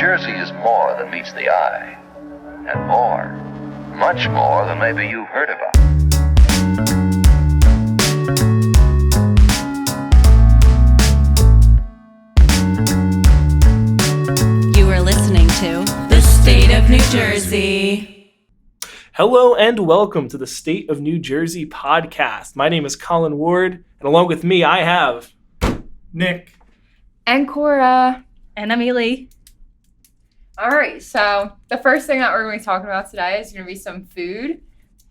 Jersey is more than meets the eye. And more, much more than maybe you've heard about. You are listening to The State of New Jersey. Hello and welcome to the State of New Jersey podcast. My name is Colin Ward, and along with me I have Nick and Cora and Amelie. All right, so the first thing that we're going to be talking about today is going to be some food.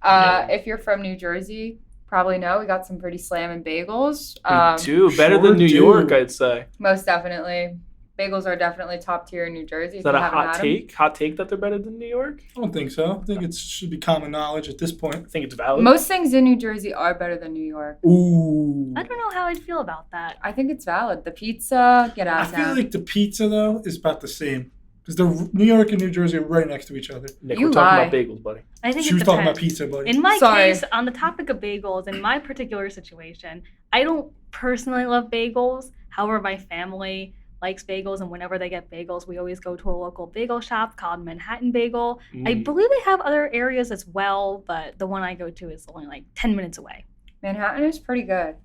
If you're from New Jersey, probably know we got some pretty slamming bagels. We do. Better than New York, I'd say. Most definitely. Bagels are definitely top tier in New Jersey. Is that a hot take? Hot take that they're better than New York? I don't think so. I think it should be common knowledge at this point. I think it's valid. Most things in New Jersey are better than New York. Ooh. I don't know how I'd feel about that. I think it's valid. The pizza, get out of I feel like the pizza, though, is about the same. Because New York and New Jersey are right next to each other. Nick, You we're talking lie. about bagels, buddy. I think She it was depends. talking about pizza, buddy. In my Sorry. case, on the topic of bagels, in my particular situation, I don't personally love bagels. However, my family likes bagels, and whenever they get bagels, we always go to a local bagel shop called Manhattan Bagel. I believe they have other areas as well, but the one I go to is only like 10 minutes away. Manhattan is pretty good.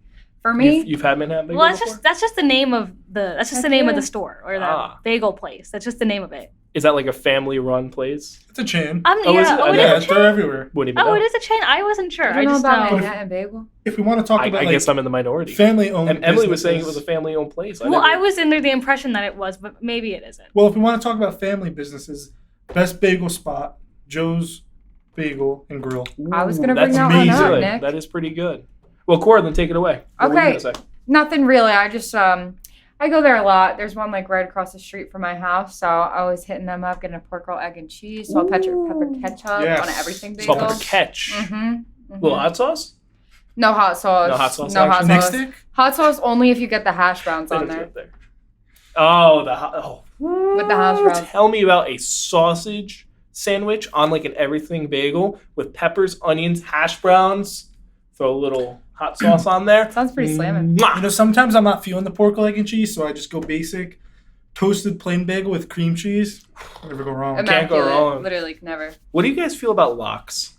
For me, You've had Manhattan bagel Well, before? that's just the name of the name of the store or the Ah. bagel place. That's just the name of it. Is that like a family-run place? It's a chain. Oh, is it? It I is know. a Yeah, chain. they're everywhere. Wouldn't even Oh, know. it is a chain. I wasn't sure. I don't know just about know. Manhattan Bagel. If we want to talk I about, guess I'm in the minority. family-owned Emily was saying it businesses- was a family-owned place. Well, I was under the impression that it was, but maybe it isn't. Well, if we want to talk about family businesses, best bagel spot, Joe's Bagel and Grill. I was gonna That's bring that one amazing. up, Nick. That is pretty good. Well, Cora, then take it away. What were you Okay. gonna say? Nothing really. I just I go there a lot. There's one like right across the street from my house, so I always hitting them up, getting a pork roll, egg and cheese, salt, pepper ketchup Yes. on everything bagel. Salt, pepper, catch. Mm-hmm. Little hot sauce? No hot sauce. No hot sauce, No hot actually? Nick sauce. stick? Hot sauce only if you get the hash browns on Let's there. get there. Oh, the hot. Oh. With the hash browns. Tell me about a sausage sandwich on like an everything bagel with peppers, onions, hash browns. Throw a little hot sauce on there. Sounds pretty slamming. Mwah! You know, sometimes I'm not feeling the pork, egg, and cheese, so I just go basic. Toasted plain bagel with cream cheese. Never go wrong. Can't go Immaculate. wrong. Literally never. What do you guys feel about lox?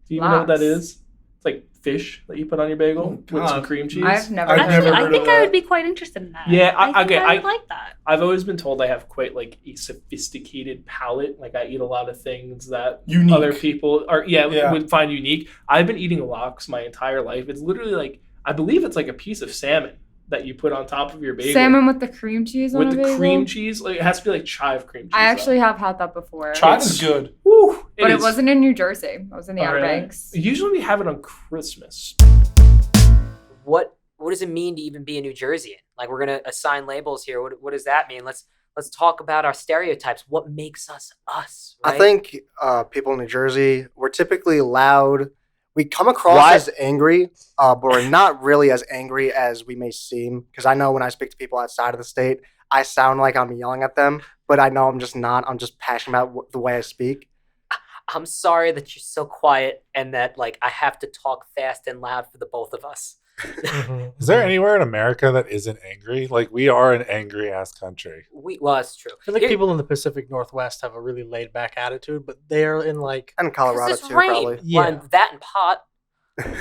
Do you even know what that Lox? is? It's like fish that you put on your bagel Oh, with some God. cream cheese. I've never. I've had never that. heard I think of I that. would be quite interested in that. Yeah, I think I would I- like that. I've always been told I have quite like a sophisticated palate. Like I eat a lot of things that Unique. other people are Yeah. would find unique. I've been eating lox my entire life. It's literally like I believe it's like a piece of salmon that you put on top of your bagel. Salmon with the cream cheese on with a the bagel? cream cheese. Like it has to be like chive cream cheese. I actually have had that before. Chive is good. Woo, But it is. wasn't in New Jersey. I was in the Oh, Outer really? Banks. Usually we have it on Christmas. What does it mean to even be a New Jerseyan? Like we're gonna assign labels here. What does that mean? Let's talk about our stereotypes. What makes us us? Right? I think people in New Jersey, we're typically loud. We come across What? as angry, but we're not really as angry as we may seem. Because I know when I speak to people outside of the state, I sound like I'm yelling at them, but I know I'm just not. I'm just passionate about the way I speak. I'm sorry that you're so quiet and that like I have to talk fast and loud for the both of us. Is there anywhere in America that isn't angry? Like we are an angry ass country. Well, that's true. I feel like Here- people in the Pacific Northwest have a really laid back attitude, but they're in like And Colorado, it's too, rain. probably. Yeah. Well, that and pot.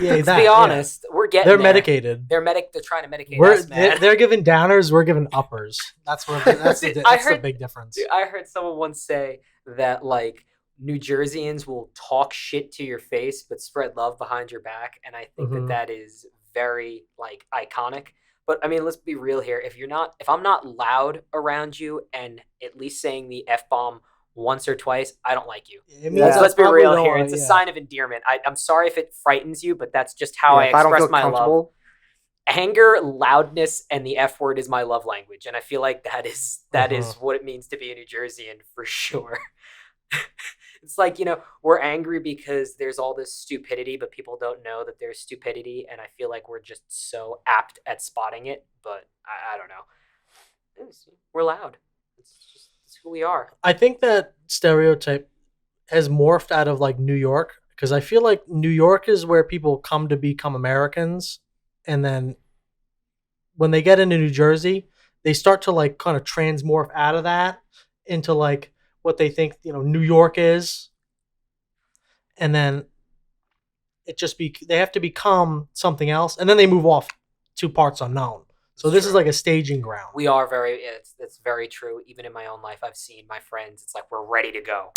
yeah, Let's that, be yeah. honest, we're getting They're there. medicated. They're trying to medicate us, man. They're giving downers, we're giving uppers. That's what that's, Dude, the, I that's the heard- big difference. Dude, I heard someone once say that like New Jerseyans will talk shit to your face but spread love behind your back, and I think Mhm. that is very like iconic. But I mean, let's be real here. If I'm not loud around you and at least saying the F-bomb once or twice, I don't like you. It means Yeah. So I let's be probably real don't here. wanna- It's a yeah. sign of endearment. I'm sorry if it frightens you, but that's just how Yeah, if I I don't express feel my love. comfortable, Anger, loudness, and the F word is my love language, and I feel like that is Uh-huh. what it means to be a New Jerseyan for sure. It's like, we're angry because there's all this stupidity, but people don't know that there's stupidity, and I feel like we're just so apt at spotting it, but I don't know. We're loud. It's who we are. I think that stereotype has morphed out of like New York, because I feel like New York is where people come to become Americans, and then when they get into New Jersey, they start to like kind of transmorph out of that into like what they think, New York is. And then they have to become something else, and then they move off to parts unknown. So this is like a staging ground. We are it's very true. Even in my own life, I've seen my friends. It's like we're ready to go.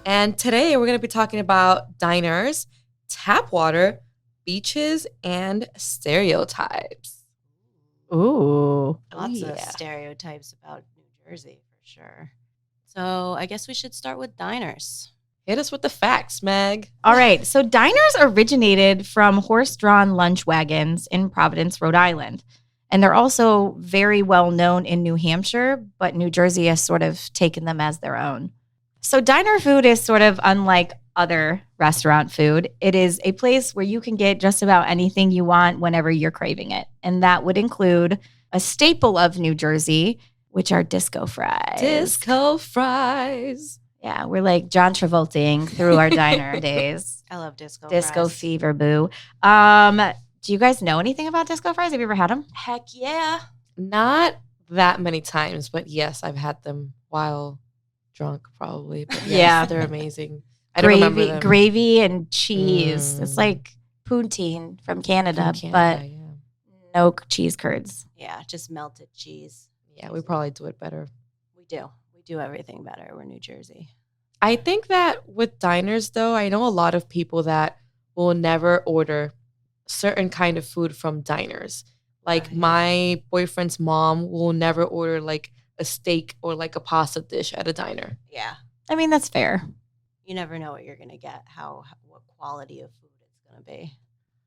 And today we're going to be talking about diners, tap water, beaches, and stereotypes. Ooh. Lots of stereotypes about New Jersey for sure. So I guess we should start with diners. Hit us with the facts, Meg. All right. So diners originated from horse-drawn lunch wagons in Providence, Rhode Island. And they're also very well known in New Hampshire, but New Jersey has sort of taken them as their own. So diner food is sort of unlike other restaurant food. It is a place where you can get just about anything you want whenever you're craving it. And that would include a staple of New Jersey, which are disco fries. Disco fries. Yeah, we're like John Travolting through our diner days. I love disco Disco fries. fever, boo. Do you guys know anything about disco fries? Have you ever had them? Heck yeah. Not that many times, but yes, I've had them while drunk, probably. But yes, Yeah. they're amazing. I don't remember them. Gravy and cheese. It's like poutine from Canada, but no cheese curds. Yeah, just melted cheese. Yeah, we probably do it better. We do. We do everything better. We're New Jersey. I think that with diners, though, I know a lot of people that will never order certain kind of food from diners. Like my boyfriend's mom will never order like a steak or like a pasta dish at a diner. Yeah. I mean, that's fair. You never know what you're going to get, what quality of food it's going to be.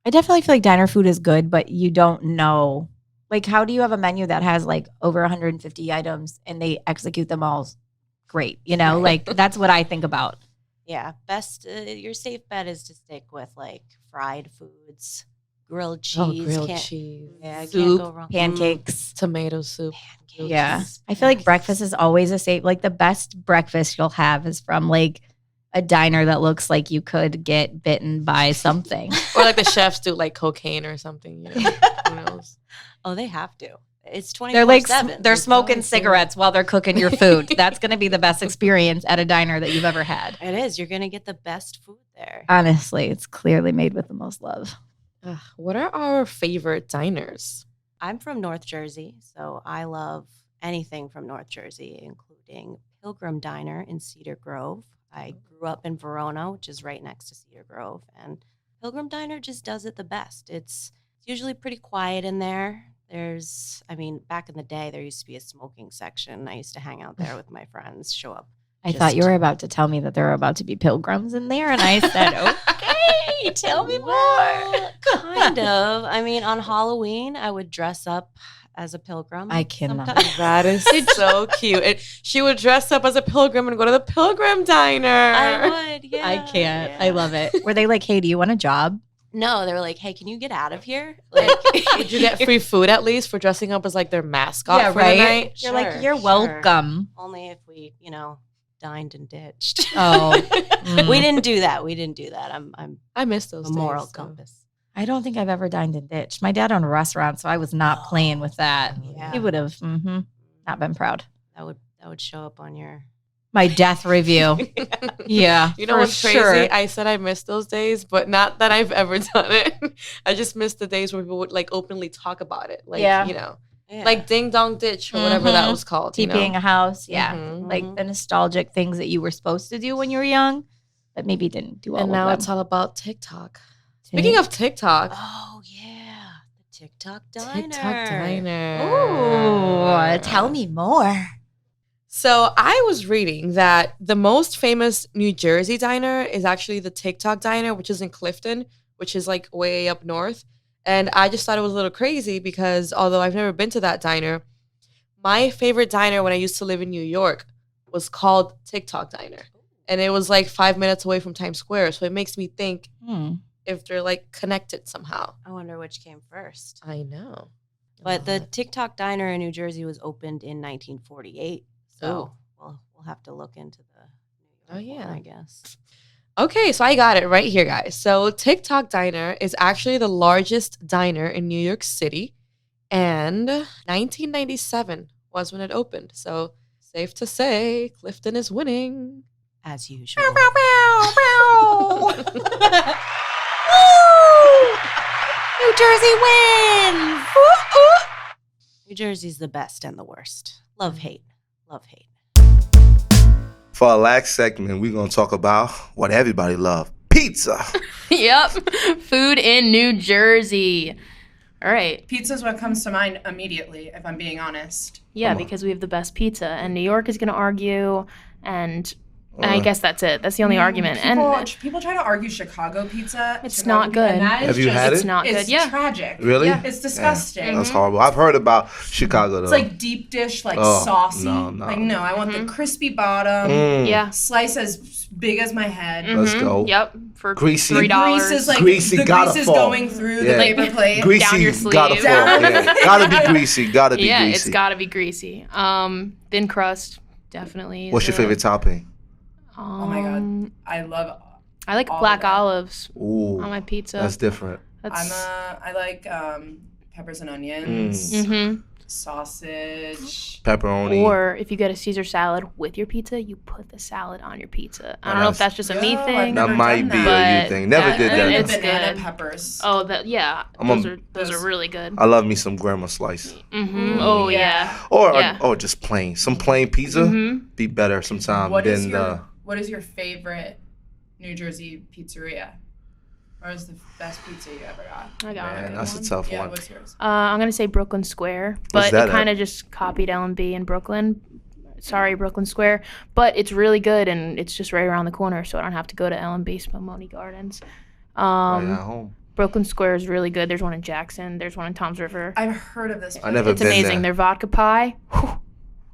I definitely feel like diner food is good, but you don't know. Like, how do you have a menu that has like over 150 items and they execute them all great? Like that's what I think about. Yeah. Best, your safe bet is to stick with like fried foods, grilled cheese. Grilled cheese. Yeah, Soup, can't go wrong. Pancakes. Tomato soup. Yeah. I feel like breakfast is always a safe, like the best breakfast you'll have is from like a diner that looks like you could get bitten by something. Or like the chefs do like cocaine or something. Who knows? Oh, they have to. It's 24/7. They're like they're smoking cigarettes while they're cooking your food. That's going to be the best experience at a diner that you've ever had. It is. You're going to get the best food there. Honestly, it's clearly made with the most love. What are our favorite diners? I'm from North Jersey, so I love anything from North Jersey, including Pilgrim Diner in Cedar Grove. I grew up in Verona, which is right next to Cedar Grove, and Pilgrim Diner just does it the best. It's usually pretty quiet in there. Back in the day, there used to be a smoking section. I used to hang out there with my friends, show up. I thought you were about to tell me that there were about to be pilgrims in there, and I said, okay, tell me more. Kind of. On Halloween, I would dress up as a pilgrim. I cannot. sometimes. That is so cute. And she would dress up as a pilgrim and go to the Pilgrim Diner. I would, yeah. I can't. yeah. I love it. Were they like, hey, do you want a job? No, they were like, hey, can you get out of here? Like, Did you get free food at least for dressing up as like their mascot for the night? You're like, you're welcome. Only if we, dined and ditched. Oh. We didn't do that. I miss those a moral days, though. compass. I don't think I've ever dined and ditched. My dad owned a restaurant, so I was not playing with that. Yeah. He would have not been proud. That would show up on your My death review. Yeah. You know for what's crazy? sure. I said I miss those days, but not that I've ever done it. I just miss the days where people would like openly talk about it. Like, Yeah. Yeah. like Ding Dong Ditch or whatever that Mhm. was called. TPing a house. Yeah. Mhm. Like the nostalgic things that you were supposed to do when you were young, but maybe didn't do all And now of it's them. all about TikTok. Speaking of TikTok, Oh yeah, the TikTok diner. TikTok Diner. Ooh, tell me more. So I was reading that the most famous New Jersey diner is actually the TikTok Diner, which is in Clifton, which is like way up north. And I just thought it was a little crazy because although I've never been to that diner, my favorite diner when I used to live in New York was called TikTok Diner. And it was like 5 minutes away from Times Square. So it makes me think if they're like connected somehow. I wonder which came first. I know. But the TikTok diner in New Jersey was opened in 1948. So we'll have to look into the New York one, I guess. Okay, so I got it right here, guys. So TikTok Diner is actually the largest diner in New York City. And 1997 was when it opened. So Safe to say, Clifton is winning. As usual. New Jersey wins! New Jersey's the best and the worst. Love, hate. Love, hate. For our last segment, we're going to talk about what everybody loves. Pizza. Yep. Food in New Jersey. All right. Pizza is what comes to mind immediately, if I'm being honest. Yeah, because we have the best pizza, and New York is going to argue, and I guess that's it. That's the only argument. People try to argue Chicago pizza. It's not good. And that is Have you had It's it? not good. It's Yeah. tragic. Really? Yeah. It's disgusting. Yeah, that's horrible. I've heard about Chicago, though. It's like deep dish, like Oh, saucy. no. Like, no, I want the crispy bottom. Yeah. Slice as big as my head. Let's go. Yep. For Greasy. $3. Grease is like Greasy the gotta grease is fall. going through the paper plate. Greasy down your sleeve. gotta fall. Yeah. Gotta be greasy. Gotta be Yeah, greasy. it's got to be greasy. Thin crust, definitely. What's your favorite topping? Oh my god, I love. I like all black of it. olives Ooh, on my pizza. that's different. I like peppers and onions. Sausage. Pepperoni. Or if you get a Caesar salad with your pizza, you put the salad on your pizza. I don't know if that's just a me thing. That might be a but you thing. Never did that. It's banana good. peppers. Oh, those are really good. I love me some grandma slice. Oh yeah. Or just plain. Some plain pizza be better sometimes What is than what is your favorite New Jersey pizzeria? Or is the best pizza you ever got? I got Man, it. that's a tough Yeah, one. what's yours? I'm gonna say Brooklyn Square, What's but that it kind at? of just copied L&B in Brooklyn. Sorry, Brooklyn Square, but it's really good and it's just right around the corner, so I don't have to go to L&B Spumoni Gardens. Right at home. Brooklyn Square is really good. There's one in Jackson. There's one in Toms River. I've heard of this. I never It's been amazing. there. Their vodka pie.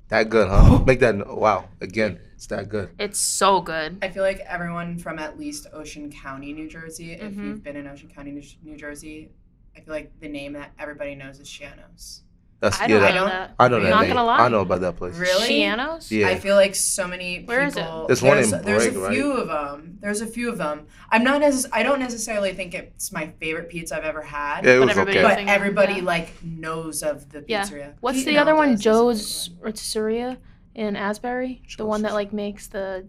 That good, huh? Make that wow. Again, it's that good. It's so good. I feel like everyone from at least Ocean County, New Jersey, if you've been in Ocean County, New Jersey, I feel like the name that everybody knows is Shianos. That's I don't know that. I know that Not name. gonna lie. I know about that place. Really? Shianos? Yeah. I feel like so many people. Where is it? There's one in There's Bragg, a few of them. There's a few of them. I don't necessarily think it's my favorite pizza I've ever had. Yeah, it was okay. But everybody like knows of the Yeah. pizzeria. What's the other one? Joe's Rotisseria in Asbury? The one that like makes the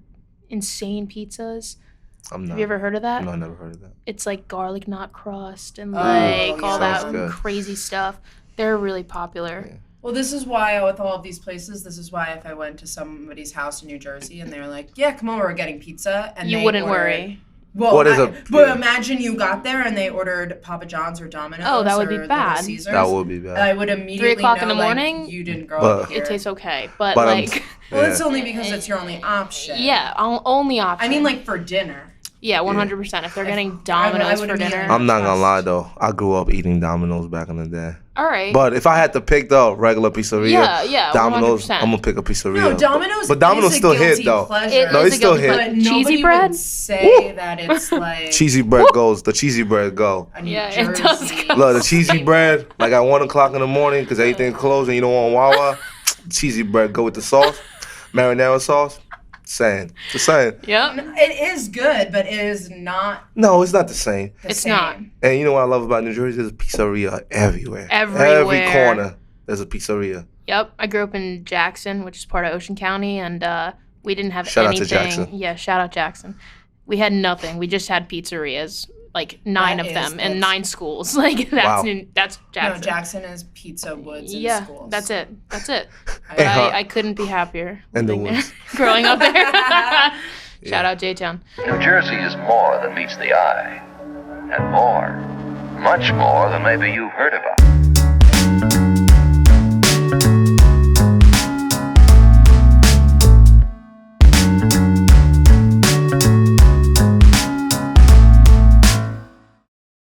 insane pizzas. I'm not. Have you ever heard of that? No, I never heard of that. It's like garlic knot crust and Oh, like all yeah. that Sounds good. crazy stuff. They're really popular. Well, this is why with all of these places, this is why if I went to somebody's house in New Jersey and they were like, "Yeah, come over, we're getting pizza," and You they wouldn't ordered- worry. Well, What is but imagine you got there and they ordered Papa John's or Domino's. Oh, that would be or Little bad. Caesars. That would be bad. I would immediately 3 o'clock in know, the like, morning. you didn't grow But- up here. It tastes okay, but But I'm- like, Well, it's Yeah. only because it's your only option. yeah, only option. I mean, like for dinner. yeah, 100%. If they're getting I Domino's would for dinner, immediately- I'm not gonna lie though. I grew up eating Domino's back in the day. all right. But if I had to pick the regular pizzeria, yeah, Domino's, 100%. I'm gonna pick a pizzeria. No, Domino's. But Domino's is a still hit guilty though. Pleasure. It No, is it's a still guilty hit. pleasure. But nobody Cheesy bread? would say that it's like Cheesy bread goes. The cheesy bread go. a New Yeah, it does Jersey. go. Look, the cheesy bread, like at 1 o'clock in the morning, because everything closed and you don't want Wawa. Cheesy bread go with the sauce, marinara sauce. Just saying. Yep. It is good, but it is not No, it's not the same. the It's same. not. And you know what I love about New Jersey? There's a pizzeria everywhere. Everywhere. Every corner, there's a pizzeria. Yep. I grew up in Jackson, which is part of Ocean County, and we didn't have Shout out to anything. Jackson. Yeah, shout out Jackson. We had nothing. We just had pizzerias, like 9 That of is- them, that's- and 9 schools. Like that's Wow. that's Jackson. No, Jackson is Pizza Woods in Yeah, schools. that's it. That's it. I- I couldn't be happier And the living there, woods. growing up there. Shout out J-Town. New Jersey is more than meets the eye, and more, much more than maybe you've heard about.